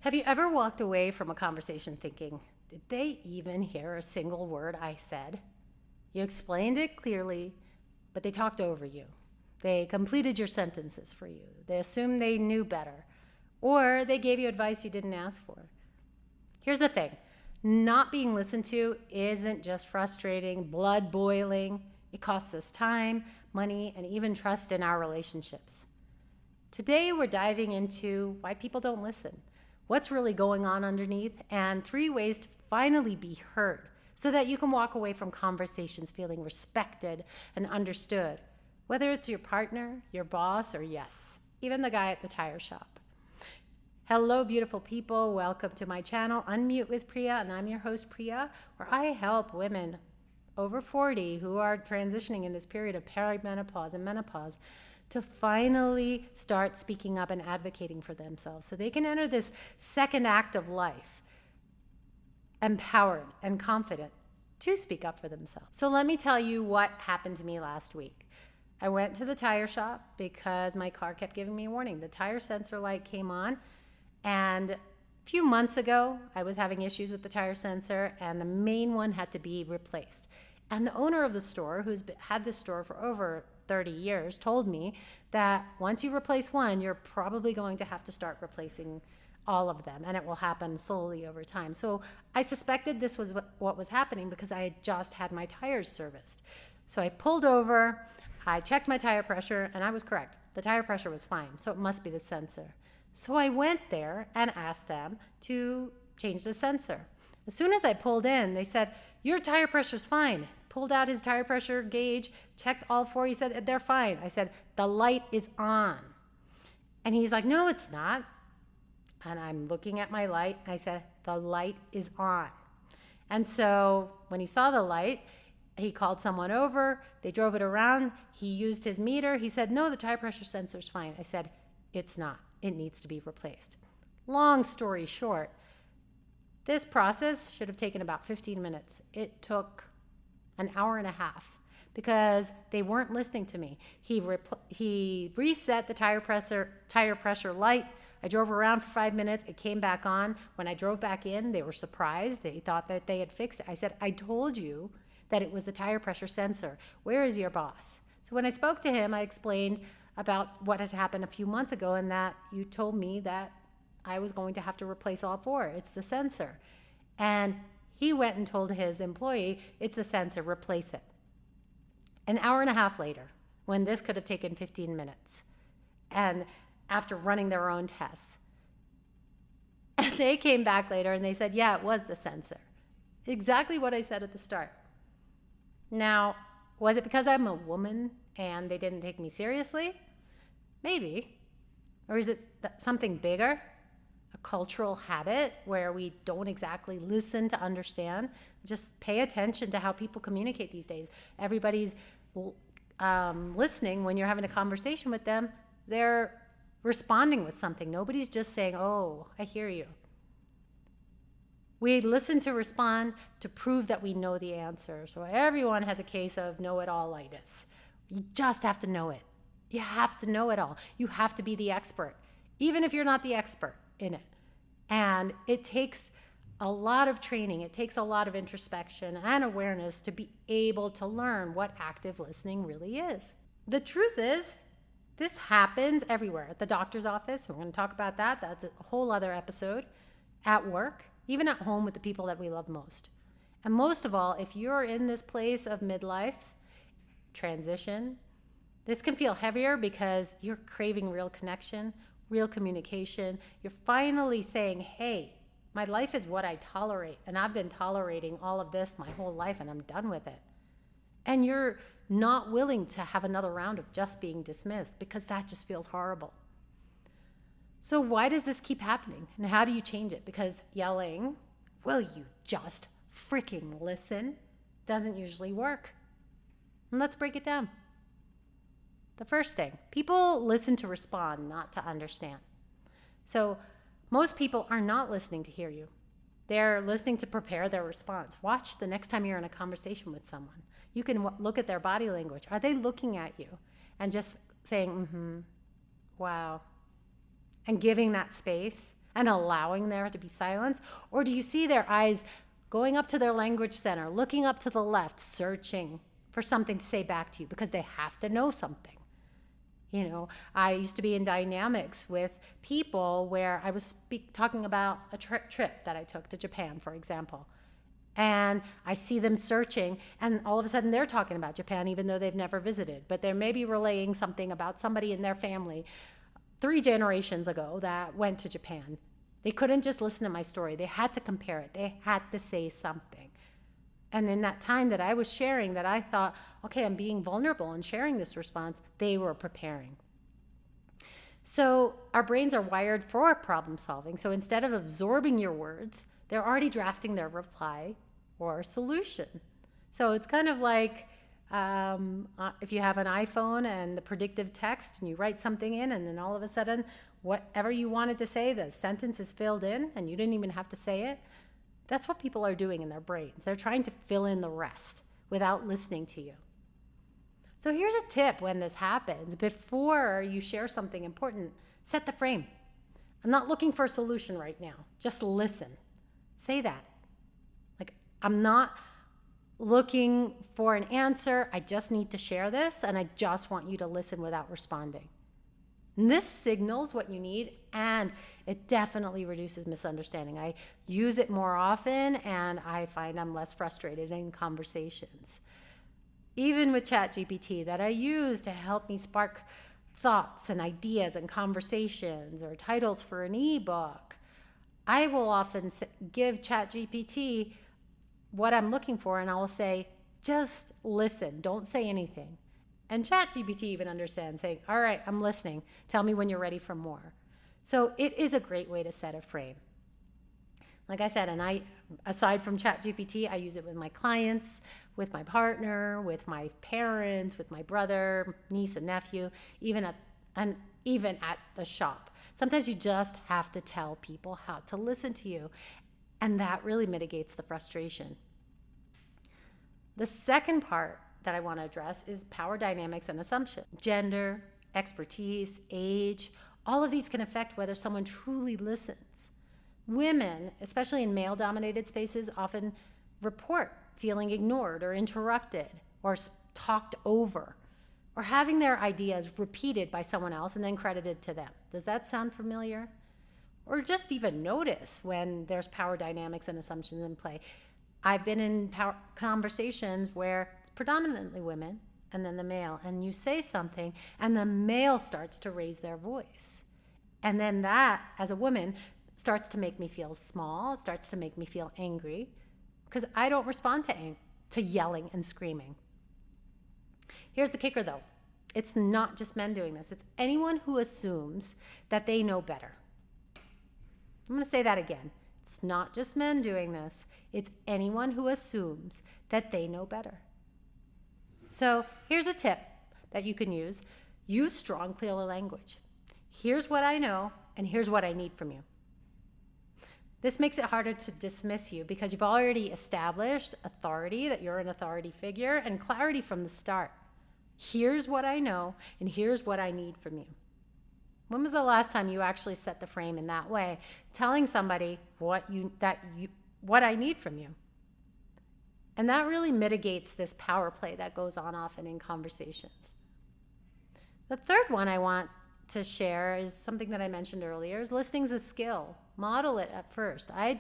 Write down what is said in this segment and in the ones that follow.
Have you ever walked away from a conversation thinking, did they even hear a single word I said? You explained it clearly, but they talked over you. They completed your sentences for you. They assumed they knew better, or they gave you advice you didn't ask for. Here's the thing. Not being listened to isn't just frustrating, blood boiling. It costs us time, money, and even trust in our relationships. Today, we're diving into why people don't listen, what's really going on underneath, and 3 ways to finally be heard so that you can walk away from conversations feeling respected and understood, whether it's your partner, your boss, or yes, even the guy at the tire shop. Hello, beautiful people. Welcome to my channel, Unmute with Priya, and I'm your host, Priya, where I help women over 40 who are transitioning in this period of perimenopause and menopause to finally start speaking up and advocating for themselves so they can enter this second act of life empowered and confident to speak up for themselves. So let me tell you what happened to me last week. I went to the tire shop because my car kept giving me a warning. The tire sensor light came on, and a few months ago, I was having issues with the tire sensor, and the main one had to be replaced. And the owner of the store, who's had this store for over 30 years, told me that once you replace one, you're probably going to have to start replacing all of them, and it will happen slowly over time. So I suspected this was what was happening because I had just had my tires serviced. So I pulled over, I checked my tire pressure, and I was correct. The tire pressure was fine, so it must be the sensor. So I went there and asked them to change the sensor. As soon as I pulled in, they said, "Your tire pressure's fine." Pulled out his tire pressure gauge, checked all 4. He said, "They're fine." I said, "The light is on." And he's like, "No, it's not." And I'm looking at my light. I said, "The light is on." And so when he saw the light, he called someone over. They drove it around. He used his meter. He said, "No, the tire pressure sensor's fine." I said, "It's not. It needs to be replaced." Long story short, this process should have taken about 15 minutes. It took an hour and a half because they weren't listening to me. He reset the tire pressure light. I drove around for 5 minutes. It came back on. When I drove back in, they were surprised. They thought that they had fixed it. I said, "I told you that it was the tire pressure sensor. Where is your boss?" So when I spoke to him, I explained about what had happened a few months ago and that you told me that I was going to have to replace all 4. It's the sensor. And he went and told his employee, "It's the sensor, replace it." An hour and a half later, when this could have taken 15 minutes, and after running their own tests, they came back later and they said, "Yeah, it was the sensor." Exactly what I said at the start. Now, was it because I'm a woman and they didn't take me seriously? Maybe. Or is it something bigger? A cultural habit where we don't exactly listen to understand? Just pay attention to how people communicate these days. Everybody's listening when you're having a conversation with them. They're responding with something. Nobody's just saying, "Oh, I hear you." We listen to respond to prove that we know the answer. So everyone has a case of know-it-all-itis. You just have to know it. You have to know it all. You have to be the expert, even if you're not the expert in it. And it takes a lot of training. It takes a lot of introspection and awareness to be able to learn what active listening really is. The truth is, this happens everywhere. At the doctor's office, we're going to talk about that. That's a whole other episode. At work, even at home with the people that we love most. And most of all, if you're in this place of midlife transition, this can feel heavier because you're craving real connection, real communication. You're finally saying, "Hey, my life is what I tolerate, and I've been tolerating all of this my whole life, and I'm done with it." And you're not willing to have another round of just being dismissed because that just feels horrible. So why does this keep happening? And how do you change it? Because yelling, "Will you just freaking listen?" doesn't usually work. And let's break it down. The first thing, people listen to respond, not to understand. So most people are not listening to hear you. They're listening to prepare their response. Watch the next time you're in a conversation with someone. You can look at their body language. Are they looking at you and just saying, "Mm-hmm, wow," and giving that space? and allowing there to be silence? Or do you see their eyes going up to their language center, looking up to the left, searching for something to say back to you because they have to know something? You know, I used to be in dynamics with people where I was talking about a trip that I took to Japan, for example. And I see them searching, and all of a sudden they're talking about Japan even though they've never visited. But they're maybe relaying something about somebody in their family 3 generations ago that went to Japan. They couldn't just listen to my story. They had to compare it. They had to say something. And in that time that I was sharing, that I thought, okay, I'm being vulnerable and sharing this response, they were preparing. So our brains are wired for problem solving. So instead of absorbing your words, they're already drafting their reply or solution. So it's kind of like if you have an iPhone and the predictive text and you write something in, and then all of a sudden, whatever you wanted to say, the sentence is filled in and you didn't even have to say it. That's what people are doing in their brains. They're trying to fill in the rest without listening to you. So here's a tip when this happens. Before you share something important, set the frame. I'm not looking for a solution right now. Just listen. Say that. Like, I'm not looking for an answer. I just need to share this, and I just want you to listen without responding. And this signals what you need, and it definitely reduces misunderstanding. I use it more often, and I find I'm less frustrated in conversations. Even with ChatGPT, that I use to help me spark thoughts and ideas and conversations, or titles for an ebook, I will often give ChatGPT what I'm looking for, and I will say, just listen, don't say anything. And ChatGPT even understands, saying, all right, I'm listening. Tell me when you're ready for more. So it is a great way to set a frame. Like I said, and aside from ChatGPT, I use it with my clients, with my partner, with my parents, with my brother, niece and nephew, even at the shop. Sometimes you just have to tell people how to listen to you, and that really mitigates the frustration. The second part that I want to address is power dynamics and assumption. Gender, expertise, age, all of these can affect whether someone truly listens. Women, especially in male-dominated spaces, often report feeling ignored or interrupted or talked over, or having their ideas repeated by someone else and then credited to them. Does that sound familiar? Or just even notice when there's power dynamics and assumptions in play. I've been in conversations where it's predominantly women and then the male, and you say something and the male starts to raise their voice. And then that, as a woman, starts to make me feel small, starts to make me feel angry, because I don't respond to yelling and screaming. Here's the kicker though. It's not just men doing this. It's anyone who assumes that they know better. I'm going to say that again. It's not just men doing this. It's anyone who assumes that they know better. So here's a tip that you can use. Use strong, clear language. Here's what I know, and here's what I need from you. This makes it harder to dismiss you because you've already established authority, that you're an authority figure, and clarity from the start. Here's what I know, and here's what I need from you. When was the last time you actually set the frame in that way, telling somebody what I need from you? And that really mitigates this power play that goes on often in conversations. The third one I want to share is something that I mentioned earlier, is listening's a skill. Model it at first. I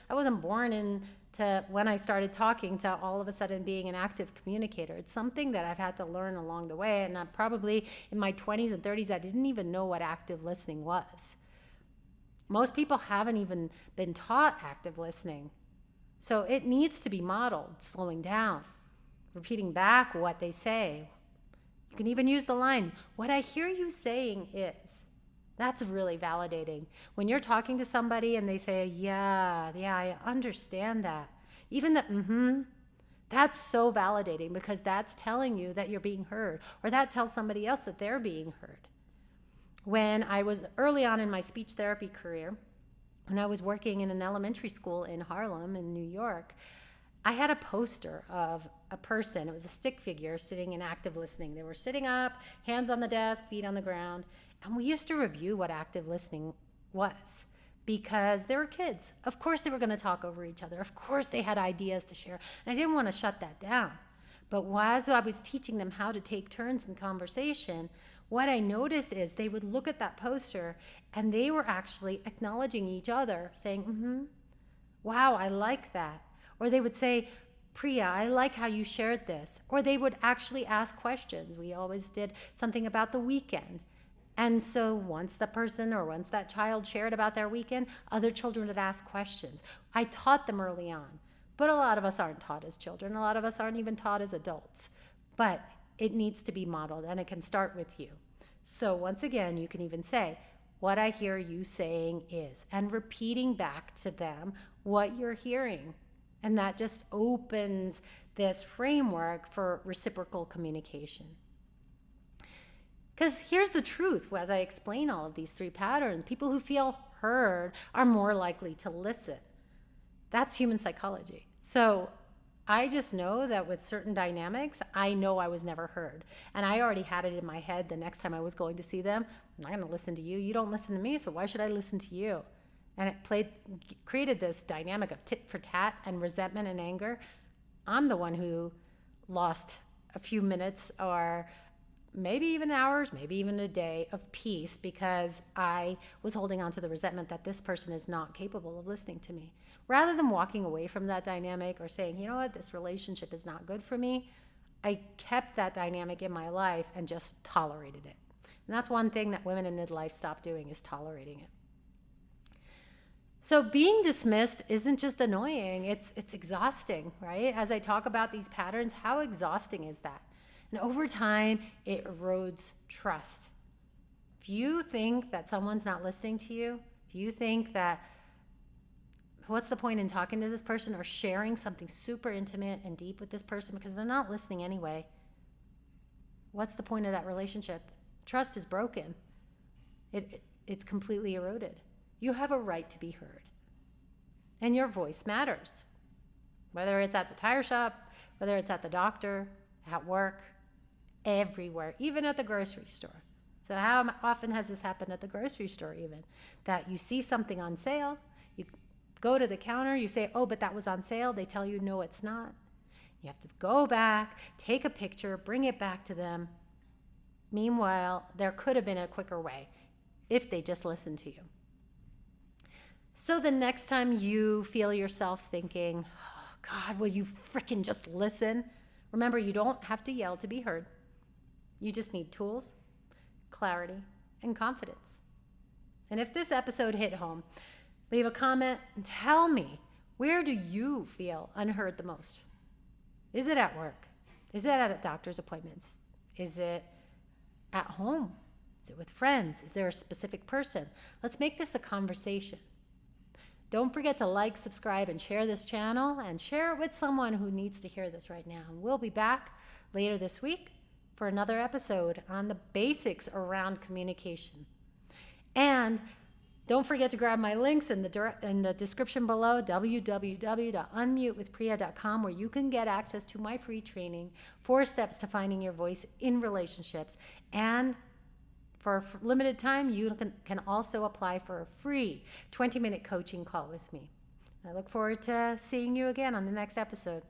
wasn't born into, when I started talking, to all of a sudden being an active communicator. It's something that I've had to learn along the way, and I'm probably in my 20s and 30s, I didn't even know what active listening was. Most people haven't even been taught active listening. So it needs to be modeled, slowing down, repeating back what they say. You can even use the line, what I hear you saying is. That's really validating. When you're talking to somebody and they say, yeah, I understand that. Even the that's so validating, because that's telling you that you're being heard, or that tells somebody else that they're being heard. When I was early on in my speech therapy career, when I was working in an elementary school in Harlem in New York, I had a poster of a person. It was a stick figure sitting in active listening. They were sitting up, hands on the desk, feet on the ground. And we used to review what active listening was, because they were kids. Of course they were going to talk over each other. Of course they had ideas to share. And I didn't want to shut that down. But as I was teaching them how to take turns in conversation, what I noticed is they would look at that poster and they were actually acknowledging each other, saying, wow, I like that. Or they would say, Priya, I like how you shared this. Or they would actually ask questions. We always did something about the weekend. And so once the person or once that child shared about their weekend, other children would ask questions. I taught them early on, but a lot of us aren't taught as children. A lot of us aren't even taught as adults. But it needs to be modeled, and it can start with you. So once again, you can even say, what I hear you saying is, and repeating back to them what you're hearing. And that just opens this framework for reciprocal communication. Because here's the truth, as I explain all of these 3 patterns, people who feel heard are more likely to listen. That's human psychology. So I just know that with certain dynamics, I know I was never heard. And I already had it in my head the next time I was going to see them. I'm not going to listen to you. You don't listen to me, so why should I listen to you? And it created this dynamic of tit for tat and resentment and anger. I'm the one who lost a few minutes or maybe even hours, maybe even a day of peace because I was holding on to the resentment that this person is not capable of listening to me. Rather than walking away from that dynamic or saying, you know what, this relationship is not good for me, I kept that dynamic in my life and just tolerated it. And that's one thing that women in midlife stop doing, is tolerating it. So being dismissed isn't just annoying, it's exhausting, right? As I talk about these patterns, how exhausting is that? And over time, it erodes trust. If you think that someone's not listening to you, if you think that, what's the point in talking to this person or sharing something super intimate and deep with this person because they're not listening anyway, what's the point of that relationship? Trust is broken. It's completely eroded. You have a right to be heard. And your voice matters. Whether it's at the tire shop, whether it's at the doctor, at work, everywhere, even at the grocery store. So how often has this happened at the grocery store even? That you see something on sale, you go to the counter, you say, oh, but that was on sale. They tell you, no, it's not. You have to go back, take a picture, bring it back to them. Meanwhile, there could have been a quicker way if they just listened to you. So the next time you feel yourself thinking, oh, God, will you frickin' just listen? Remember, you don't have to yell to be heard. You just need tools, clarity, and confidence. And if this episode hit home, leave a comment and tell me, where do you feel unheard the most? Is it at work? Is it at doctor's appointments? Is it at home? Is it with friends? Is there a specific person? Let's make this a conversation. Don't forget to like, subscribe, and share this channel, and share it with someone who needs to hear this right now. And we'll be back later this week for another episode on the basics around communication. And don't forget to grab my links in the description below, www.unmutewithpriya.com, where you can get access to my free training, 4 steps to finding your voice in relationships. And for limited time, you can also apply for a free 20-minute coaching call with me. I look forward to seeing you again on the next episode.